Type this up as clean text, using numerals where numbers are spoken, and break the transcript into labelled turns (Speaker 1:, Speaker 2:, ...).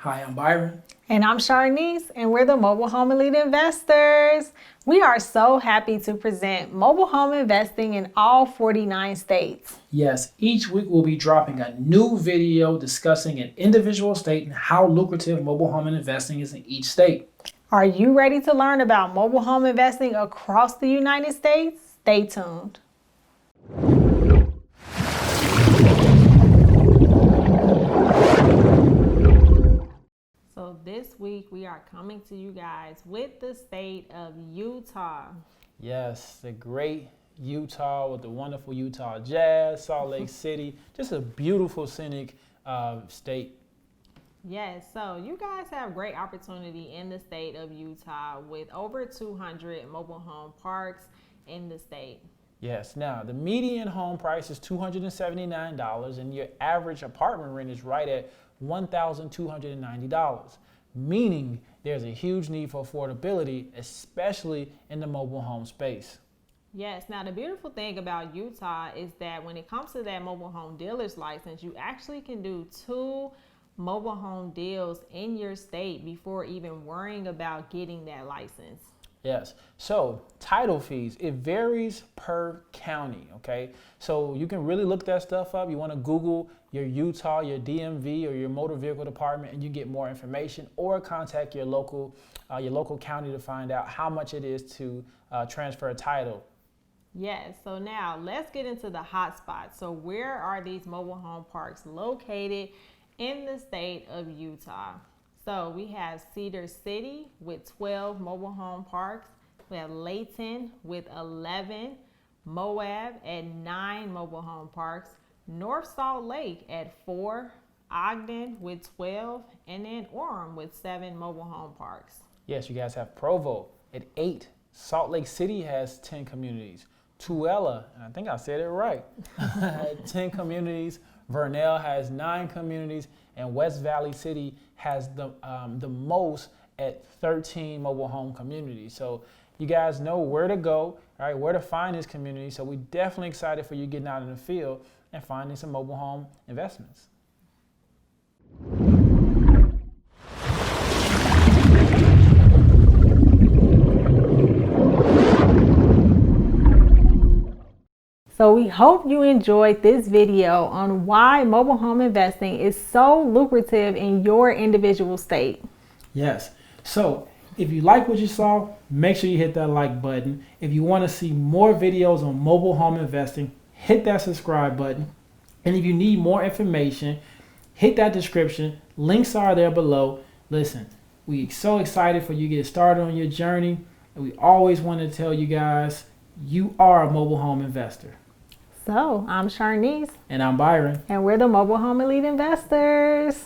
Speaker 1: Hi, I'm Byron.
Speaker 2: And I'm Sharnice, and we're the Mobile Home Elite Investors. We are so happy to present mobile home investing in all 49 states.
Speaker 1: Yes, each week we'll be dropping a new video discussing an individual state and how lucrative mobile home investing is in each state.
Speaker 2: Are you ready to learn about mobile home investing across the United States? Stay tuned. So this week we are coming to you guys with the state of Utah.
Speaker 1: Yes, the great Utah with the wonderful Utah Jazz, Salt Lake City, just a beautiful scenic state.
Speaker 2: Yes, so you guys have great opportunity in the state of Utah with over 200 mobile home parks in the state.
Speaker 1: Yes, now the median home price is $279 and your average apartment rent is right at $1,290, meaning there's a huge need for affordability, especially in the mobile home space.
Speaker 2: Yes, now the beautiful thing about Utah is that when it comes to that mobile home dealer's license, you actually can do 2 mobile home deals in your state before even worrying about getting that license.
Speaker 1: Yes, so title fees, it varies per county, okay? So you can really look that stuff up. You want to Google your Utah, your DMV, or your motor vehicle department, and you get more information, or contact your local county to find out how much it is to transfer a title.
Speaker 2: Yes, so now let's get into the hot spots. So where are these mobile home parks located in the state of Utah? So we have Cedar City with 12 mobile home parks. We have Layton with 11, Moab at 9 mobile home parks, North Salt Lake at 4, Ogden with 12, and then Orem with 7 mobile home parks.
Speaker 1: Yes, you guys have Provo at 8. Salt Lake City has 10 communities. Tuella, and I think I said it right, 10 communities. Vernell has 9 communities, and West Valley City has the most at 13 mobile home communities. So you guys know where to go, all right, where to find this community. So we're definitely excited for you getting out in the field and finding some mobile home investments.
Speaker 2: So we hope you enjoyed this video on why mobile home investing is so lucrative in your individual state.
Speaker 1: Yes. So if you like what you saw, make sure you hit that like button. If you want to see more videos on mobile home investing, hit that subscribe button. And if you need more information, hit that description. Links are there below. Listen, we're so excited for you to get started on your journey. And we always want to tell you guys, you are a mobile home investor.
Speaker 2: So I'm Sharnice.
Speaker 1: And I'm Byron.
Speaker 2: And we're the Mobile Home Elite Investors.